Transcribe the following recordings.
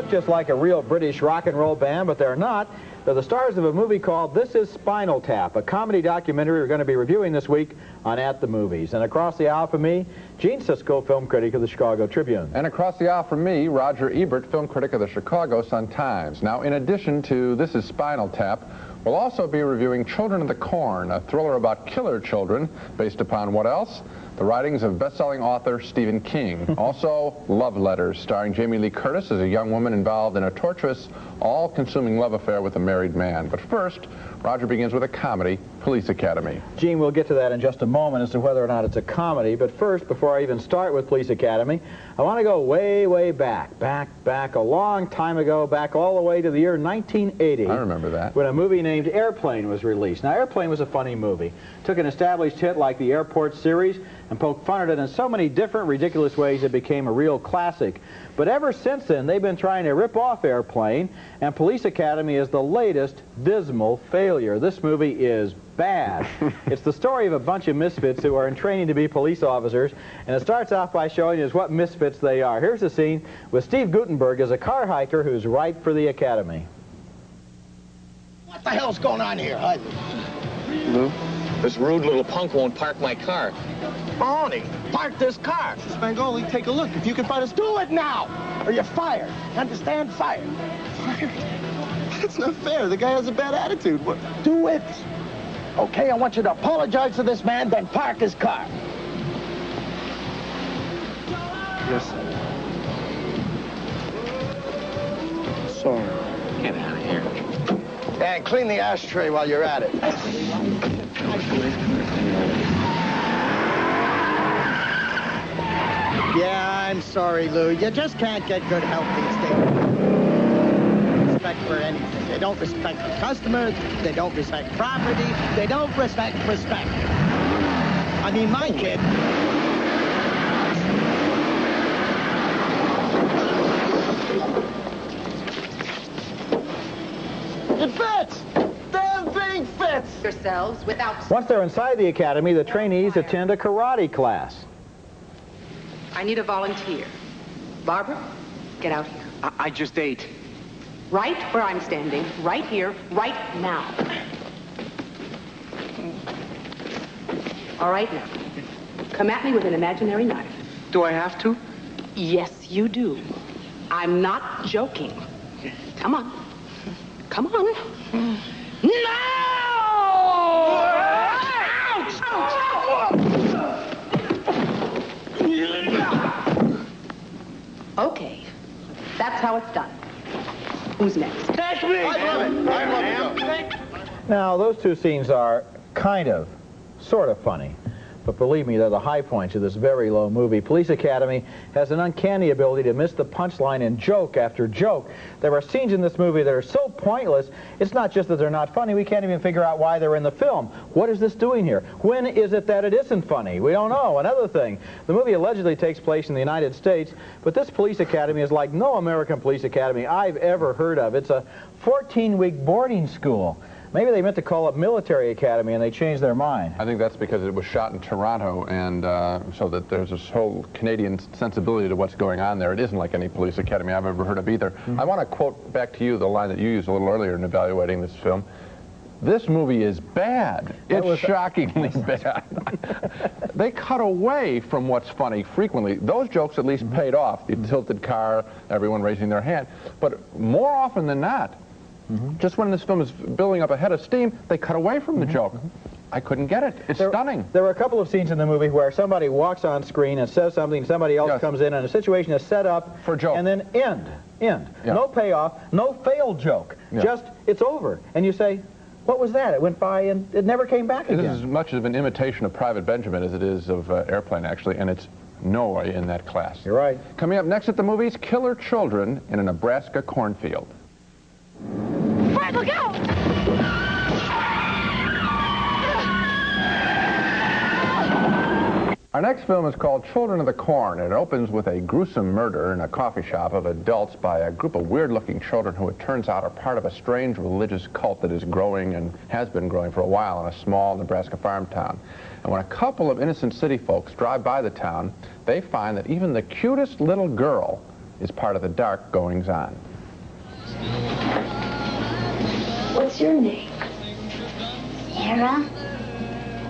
look just like a real British rock and roll band, but they're not. They're the stars of a movie called This Is Spinal Tap, a comedy documentary we're going to be reviewing this week on At the Movies. And across the aisle from me, Gene Siskel, film critic of the Chicago Tribune. And across the aisle from me, Roger Ebert, film critic of the Chicago Sun-Times. Now, in addition to This Is Spinal Tap, we'll also be reviewing Children of the Corn, a thriller about killer children, based upon what else? The writings of best-selling author Stephen King. Also, Love Letters, starring Jamie Lee Curtis as a young woman involved in a torturous, all-consuming love affair with a married man. But first, Roger begins with a comedy, Police Academy. Gene, we'll get to that in just a moment as to whether or not it's a comedy. But first, before I even start with Police Academy, I want to go way, way back, a long time ago, back all the way to the year 1980. I remember that. When a movie named Airplane was released. Now, Airplane was a funny movie. Took an established hit like the Airport series and poked fun at it in so many different ridiculous ways it became a real classic. But ever since then, they've been trying to rip off Airplane, and Police Academy is the latest dismal failure. This movie is bad. It's the story of a bunch of misfits who are in training to be police officers, and it starts off by showing us what misfits they are. Here's the scene with Steve Guttenberg as a car hiker who's ripe for the academy. What the hell's going on here? Lou? This rude little punk won't park my car. Mahoney, park this car. Spangoli, take a look. If you can find us, do it now, or you're fired. Understand? Fired. Fired? That's not fair. The guy has a bad attitude. What? Do it. Okay, I want you to apologize to this man, then park his car. Yes, sir. Sorry. Get out of here. And clean the ashtray while you're at it. Yeah, I'm sorry, Lou. You just can't get good help these days. Respect for anything. They don't respect the customers. They don't respect property. They don't respect respect. I mean, my kid. It fits! Damn thing fits! Yourselves without... Once they're inside the academy, the trainees attend a karate class. I need a volunteer. Barbara, get out here. I just ate. Right where I'm standing, right here, right now. All right, now. Come at me with an imaginary knife. Do I have to? Yes, you do. I'm not joking. Come on. Come on. No! Ouch! Okay. That's how it's done. Who's next? Catch me! I love it. Now, those two scenes are sort of funny. But believe me, they're the high points of this very low movie. Police Academy has an uncanny ability to miss the punchline in joke after joke. There are scenes in this movie that are so pointless, it's not just that they're not funny, we can't even figure out why they're in the film. What is this doing here? When is it that it isn't funny? We don't know. Another thing, the movie allegedly takes place in the United States, but this police academy is like no American police academy I've ever heard of. It's a 14-week boarding school. Maybe they meant to call it Military Academy and they changed their mind. I think that's because it was shot in Toronto, and so that there's this whole Canadian sensibility to what's going on there. It isn't like any police academy I've ever heard of either. I want to quote back to you the line that you used a little earlier in evaluating this film. This movie is bad. It's shockingly bad. They cut away from what's funny frequently. Those jokes at least paid off. The tilted car, everyone raising their hand. But more often than not, just when this film is building up a head of steam, they cut away from the joke. I couldn't get it. It's stunning. There were a couple of scenes in the movie where somebody walks on screen and says something, somebody else comes in, and a situation is set up for a joke. And then end. Yeah. No payoff, no failed joke. Just, it's over. And you say, what was that? It went by and it never came back again. This is as much of an imitation of Private Benjamin as it is of Airplane, actually, and it's nowhere in that class. You're right. Coming up next at the movies, killer children in a Nebraska cornfield. Fred, look out! Our next film is called Children of the Corn, and it opens with a gruesome murder in a coffee shop of adults by a group of weird-looking children who, it turns out, are part of a strange religious cult that is growing and has been growing for a while in a small Nebraska farm town. And when a couple of innocent city folks drive by the town, they find that even the cutest little girl is part of the dark goings-on. What's your name? Sarah?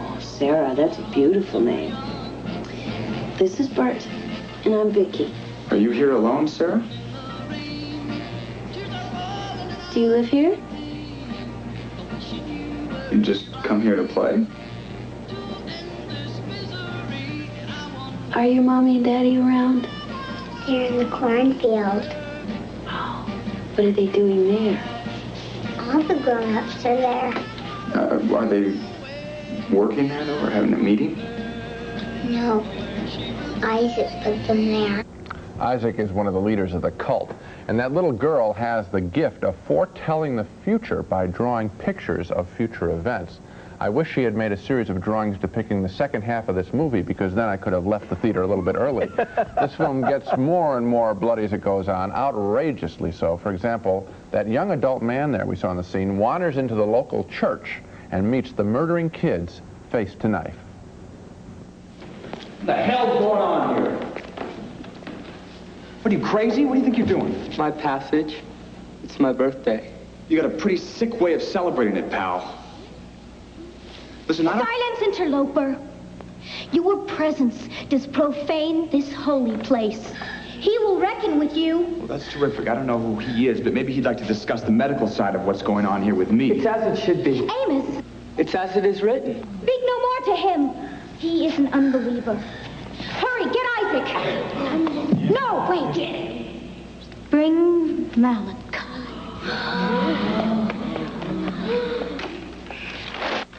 Oh, Sarah, that's a beautiful name. This is Bert, and I'm Vicky. Are you here alone, Sarah? Do you live here? You just come here to play? Are your mommy and daddy around? They're in the cornfield. Oh, what are they doing there? All the grown-ups are there. Are they working there, though, or having a meeting? No. Isaac put them there. Isaac is one of the leaders of the cult, and that little girl has the gift of foretelling the future by drawing pictures of future events. I wish she had made a series of drawings depicting the second half of this movie, because then I could have left the theater a little bit early. This film gets more and more bloody as it goes on, outrageously so. For example, that young adult man there we saw in the scene wanders into the local church and meets the murdering kids face to knife. What the hell's going on here? What, are you crazy? What do you think you're doing? It's my passage. It's my birthday. You got a pretty sick way of celebrating it, pal. Listen, I don't... Silence, interloper. Your presence does profane this holy place. He will reckon with you. Well, that's terrific. I don't know who he is, but maybe he'd like to discuss the medical side of what's going on here with me. It's as it should be. Amos, It's as it is written. speak no more to him. He is an unbeliever. Hurry, get Isaac. No, wait. Bring Malachi.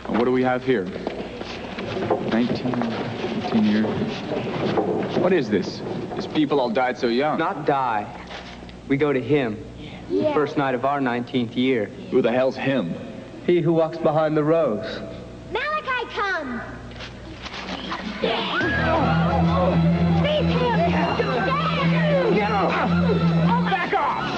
What do we have here? 19 years. What is this? These people all died so young. Not die. We go to him. Yeah. First night of our 19th year. Who the hell's him? He who walks behind the rose. Malachi, come. Seize him. Back off!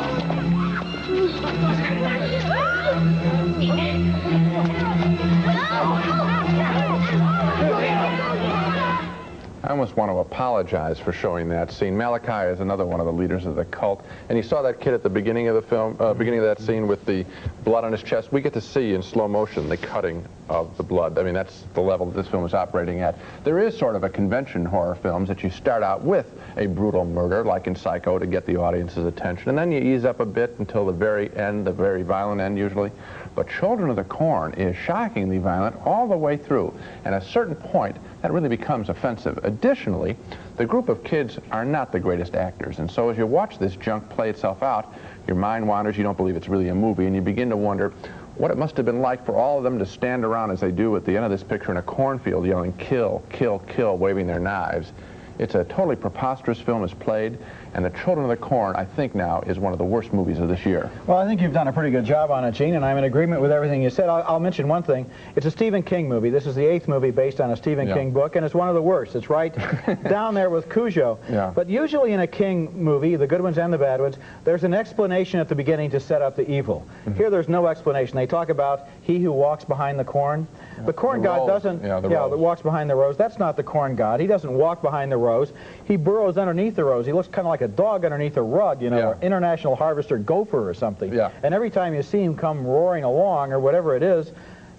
I almost want to apologize for showing that scene. Malachi is another one of the leaders of the cult, and you saw that kid at the beginning of the film, beginning of that scene with the blood on his chest. We get to see in slow motion the cutting of the blood. I mean, that's the level that this film is operating at. There is sort of a convention in horror films that you start out with a brutal murder, like in Psycho, to get the audience's attention, and then you ease up a bit until the very end, the very violent end usually. But Children of the Corn is shockingly violent all the way through, and at a certain point, that really becomes offensive. Additionally, the group of kids are not the greatest actors, and so as you watch this junk play itself out, your mind wanders, you don't believe it's really a movie, and you begin to wonder what it must have been like for all of them to stand around as they do at the end of this picture in a cornfield yelling, "Kill, kill, kill," waving their knives. It's a totally preposterous film as played, and The Children of the Corn, I think now, is one of the worst movies of this year. Well, I think you've done a pretty good job on it, Gene, and I'm in agreement with everything you said. I'll mention one thing. It's a Stephen King movie. This is the 8th movie based on a Stephen King book, and it's one of the worst. It's right down there with Cujo. Yeah. But usually in a King movie, the good ones and the bad ones, there's an explanation at the beginning to set up the evil. Here there's no explanation. They talk about he who walks behind the corn. The corn god doesn't, that walks behind the rose. That's not the corn god. He doesn't walk behind the rose. He burrows underneath the rose. He looks kind of like a dog underneath a rug, you know, or international harvester gopher or something. Yeah. And every time you see him come roaring along or whatever it is,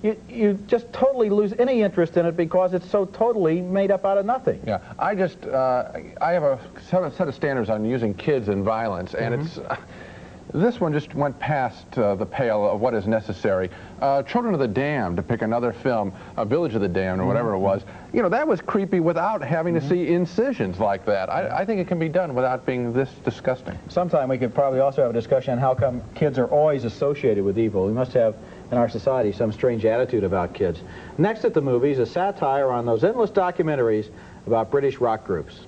you just totally lose any interest in it because it's so totally made up out of nothing. Yeah, I have a set of standards on using kids in violence, and it's... This one just went past the pale of what is necessary. Children of the Damned, to pick another film, Village of the Damned, or whatever it was, you know, that was creepy without having to see incisions like that. I think it can be done without being this disgusting. Sometime we could probably also have a discussion on how come kids are always associated with evil. We must have, in our society, some strange attitude about kids. Next at the movies, a satire on those endless documentaries about British rock groups.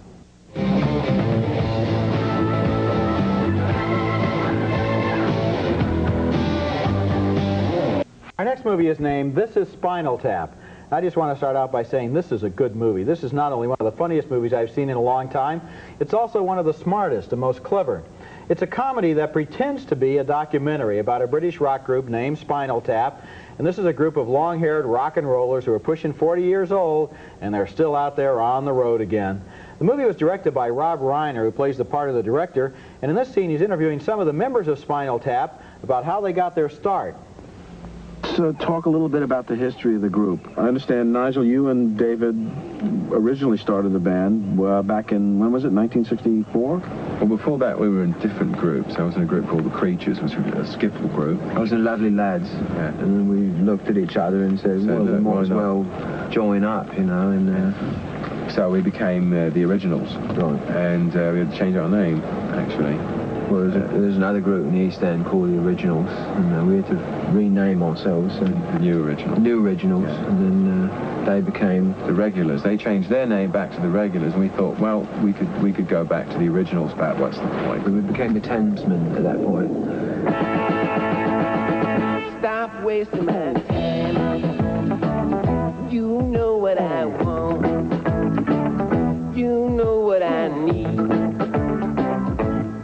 Our next movie is named This is Spinal Tap. I just want to start out by saying this is a good movie. This is not only one of the funniest movies I've seen in a long time, it's also one of the smartest and most clever. It's a comedy that pretends to be a documentary about a British rock group named Spinal Tap, and this is a group of long-haired rock and rollers who are pushing 40 years old, and they're still out there on the road again. The movie was directed by Rob Reiner, who plays the part of the director, and in this scene he's interviewing some of the members of Spinal Tap about how they got their start. Let's talk a little bit about the history of the group. I understand, Nigel, you and David originally started the band back in, when was it, 1964? Well, before that, we were in different groups. I was in a group called The Creatures, which was a skiffle group. I was in Lovely Lads. Yeah. And then we looked at each other and said, well, we might as well join up, you know, and... So we became the Originals. Right. And we had to change our name, actually. Well, there's another group in the East End called the Originals, and we had to rename ourselves. The New Originals. New Originals, Yeah. and then they became The Regulars. They changed their name back to the Regulars, and we thought, well, we could go back to the Originals, but what's the point? We became the Thamesmen at that point. Stop wasting my time. You know what I want. You know what I need.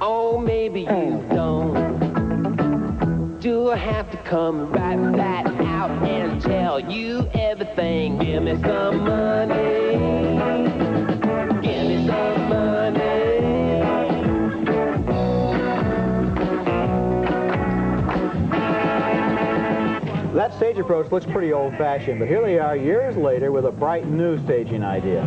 Oh, maybe you don't. Do I have to come right out and tell you everything? Give me some money. Give me some money. That stage approach looks pretty old-fashioned, but here they are years later with a bright new staging idea.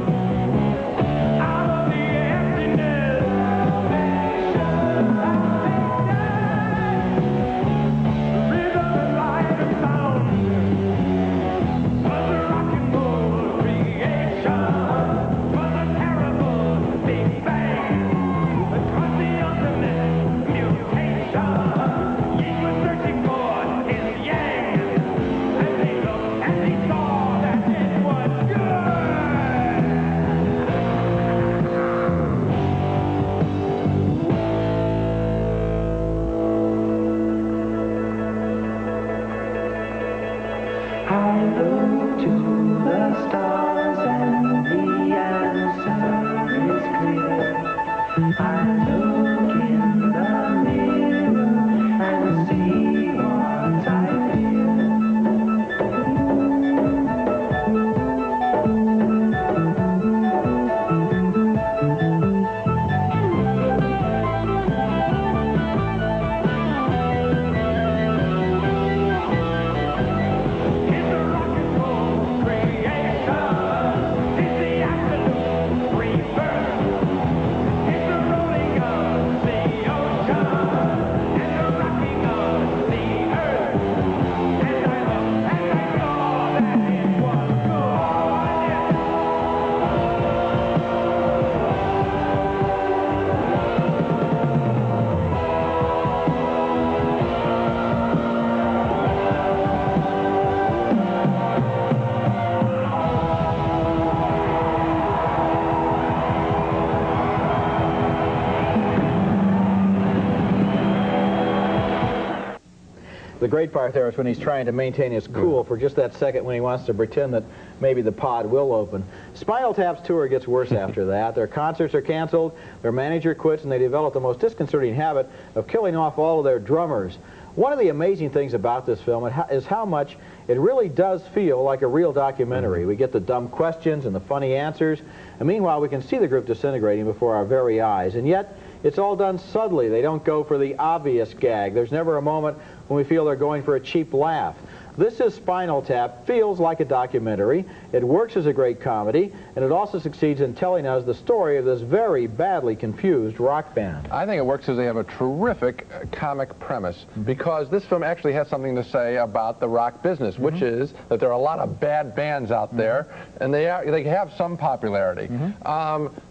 The great part there is when he's trying to maintain his cool for just that second when he wants to pretend that maybe the pod will open. Spinal Tap's tour gets worse after that. Their concerts are canceled, their manager quits, and they develop the most disconcerting habit of killing off all of their drummers. One of the amazing things about this film is how much it really does feel like a real documentary. We get the dumb questions and the funny answers, and meanwhile we can see the group disintegrating before our very eyes. And yet, it's all done subtly. They don't go for the obvious gag. There's never a moment when we feel they're going for a cheap laugh. This is Spinal Tap. Feels like a documentary. It works as a great comedy, and it also succeeds in telling us the story of this very badly confused rock band. I think it works because they have a terrific comic premise, because this film actually has something to say about the rock business, which is that there are a lot of bad bands out there, and they have some popularity.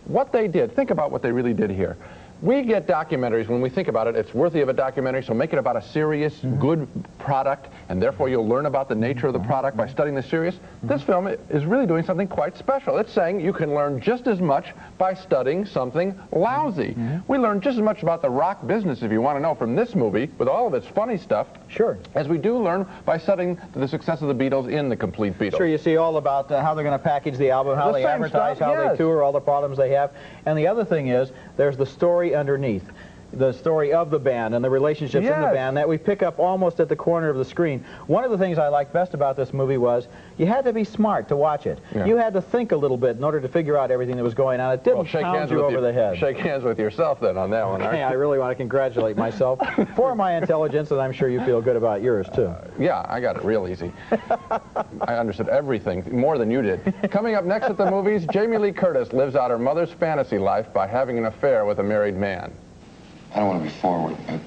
What they did, think about what they really did here. We get documentaries, when we think about it, it's worthy of a documentary, so make it about a serious, good product, and therefore you'll learn about the nature of the product by studying the serious. This film is really doing something quite special. It's saying you can learn just as much by studying something lousy. We learn just as much about the rock business, if you want to know, from this movie, with all of its funny stuff, as we do learn by studying the success of the Beatles in The Complete Beatles. Sure, you see all about how they're going to package the album, how they advertise, how they tour, all the problems they have. And the other thing is, there's the story underneath. the story of the band and the relationships in the band that we pick up almost at the corner of the screen. One of the things I liked best about this movie was you had to be smart to watch it. Yeah. You had to think a little bit in order to figure out everything that was going on. It didn't pound you over the head. Shake hands with yourself then on that one. Hey, I really want to congratulate myself for my intelligence, and I'm sure you feel good about yours too. Yeah, I got it real easy. I understood everything more than you did. Coming up next at the movies, Jamie Lee Curtis lives out her mother's fantasy life by having an affair with a married man. I don't want to be forward, but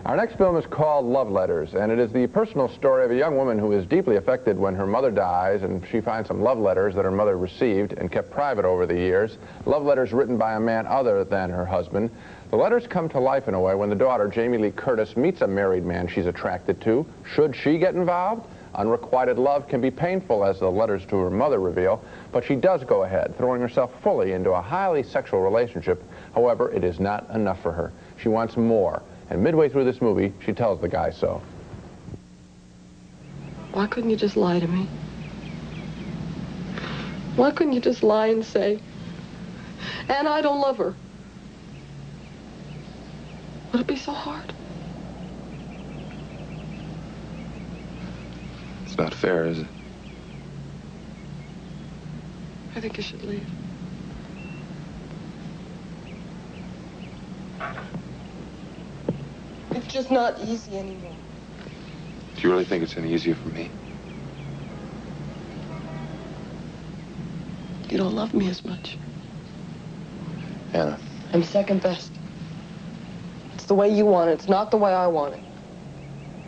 our next film is called Love Letters, and it is the personal story of a young woman who is deeply affected when her mother dies, and she finds some love letters that her mother received and kept private over the years. Love letters written by a man other than her husband. The letters come to life in a way when the daughter, Jamie Lee Curtis, meets a married man she's attracted to. Should she get involved? Unrequited love can be painful, as the letters to her mother reveal, but she does go ahead, throwing herself fully into a highly sexual relationship. However, it is not enough for her. She wants more. And midway through this movie, she tells the guy so. Why couldn't you just lie to me? Why couldn't you just lie and say, and I don't love her? Would it be so hard? it's not fair, is it? I think you should leave. It's just not easy anymore. Do you really think it's any easier for me? You don't love me as much. Anna. I'm second best. It's the way you want it. It's not the way I want it.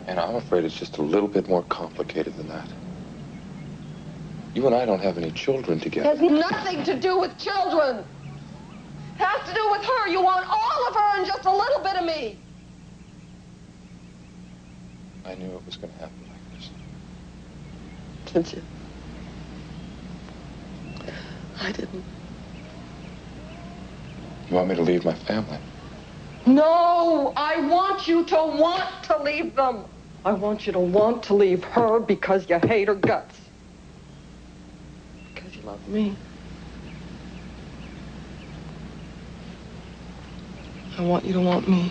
Anna, I'm afraid it's just a little bit more complicated than that. You and I don't have any children It together. has nothing to do with children. It has to do with her. You want all of her and just a little bit of me. I knew it was going to happen like this. Did you? I didn't. You want me to leave my family? No, I want you to want to leave them. I want you to want to leave her because you hate her guts. Because you love me. I want you to want me.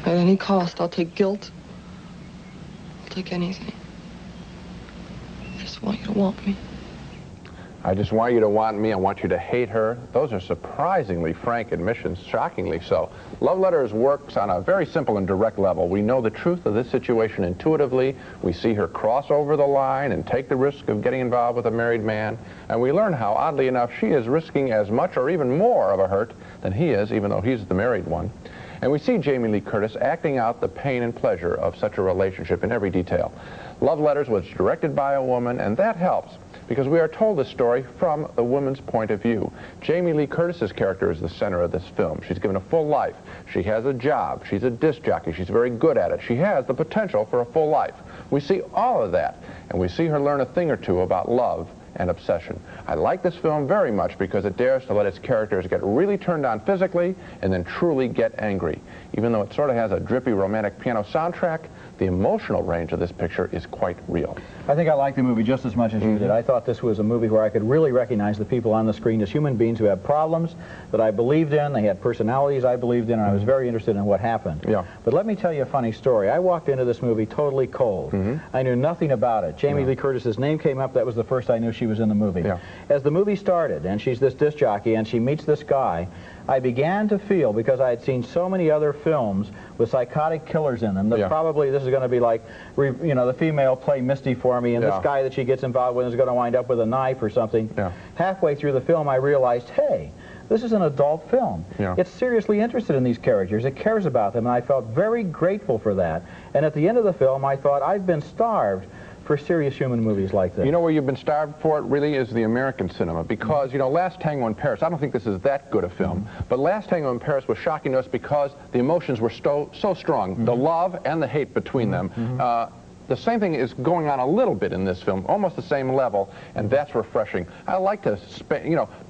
At any cost, I'll take guilt. I'll take anything. I just want you to want me. I just want you to want me. I want you to hate her. Those are surprisingly frank admissions, shockingly so. Love Letters works on a very simple and direct level. We know the truth of this situation intuitively. We see her cross over the line and take the risk of getting involved with a married man. And we learn how, oddly enough, she is risking as much or even more of a hurt than he is, even though he's the married one. And we see Jamie Lee Curtis acting out the pain and pleasure of such a relationship in every detail. Love Letters was directed by a woman, and that helps, because we are told this story from the woman's point of view. Jamie Lee Curtis's character is the center of this film. She's given a full life. She has a job. She's a disc jockey. She's very good at it. She has the potential for a full life. We see all of that, and we see her learn a thing or two about love and obsession. I like this film very much because it dares to let its characters get really turned on physically and then truly get angry. Even though it sort of has a drippy romantic piano soundtrack, the emotional range of this picture is quite real. I think I liked the movie just as much as you did. I thought this was a movie where I could really recognize the people on the screen as human beings who have problems that I believed in. They had personalities I believed in, and I was very interested in what happened. Yeah. But let me tell you a funny story. I walked into this movie totally cold. I knew nothing about it. Jamie Lee Curtis's name came up. That was the first I knew she was in the movie. Yeah. As the movie started, and she's this disc jockey, and she meets this guy, I began to feel, because I had seen so many other films with psychotic killers in them, that probably this is going to be like, you know, the female play Misty for me, and this guy that she gets involved with is going to wind up with a knife or something. Halfway through the film, I realized, hey, this is an adult film. It's seriously interested in these characters. It cares about them, and I felt very grateful for that. And at the end of the film, I thought, I've been starved for serious human movies like this. You know where you've been starved for it really is the American cinema, because, you know, Last Tango in Paris, I don't think this is that good a film, but Last Tango in Paris was shocking to us because the emotions were so strong, the love and the hate between them. the same thing is going on a little bit in this film, almost the same level, and that's refreshing. I like to,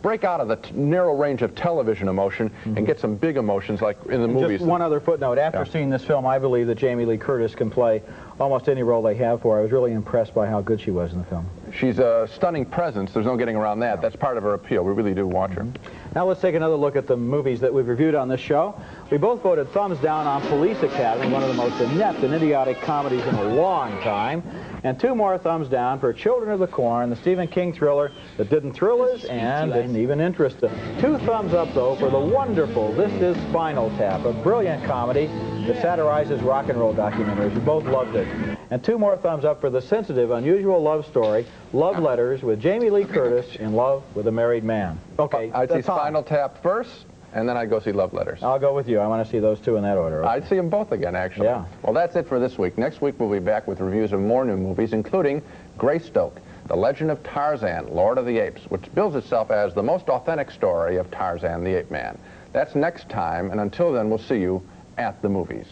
break out of the narrow range of television emotion and get some big emotions like in the movies. Just one other footnote. After seeing this film, I believe that Jamie Lee Curtis can play almost any role they have for her. I was really impressed by how good she was in the film. She's a stunning presence. There's no getting around that. That's part of her appeal. We really do watch her. Now let's take another look at the movies that we've reviewed on this show. We both voted thumbs down on Police Academy, one of the most inept and idiotic comedies in a long time. And 2 more thumbs down for Children of the Corn, the Stephen King thriller that didn't thrill us and didn't even interest us. 2 thumbs up, though, for the wonderful This Is Spinal Tap, a brilliant comedy that satirizes rock and roll documentaries. We both loved it. And 2 more thumbs up for the sensitive, unusual love story, Love Letters, with Jamie Lee Curtis in love with a married man. Okay, I'd see Spinal Tap first, and then I'd go see Love Letters. I'll go with you. I want to see those 2 in that order. Okay. I'd see them both again, actually. Yeah. Well, that's it for this week. Next week, we'll be back with reviews of more new movies, including Greystoke, The Legend of Tarzan, Lord of the Apes, which bills itself as the most authentic story of Tarzan the Ape Man. That's next time, and until then, we'll see you at the movies.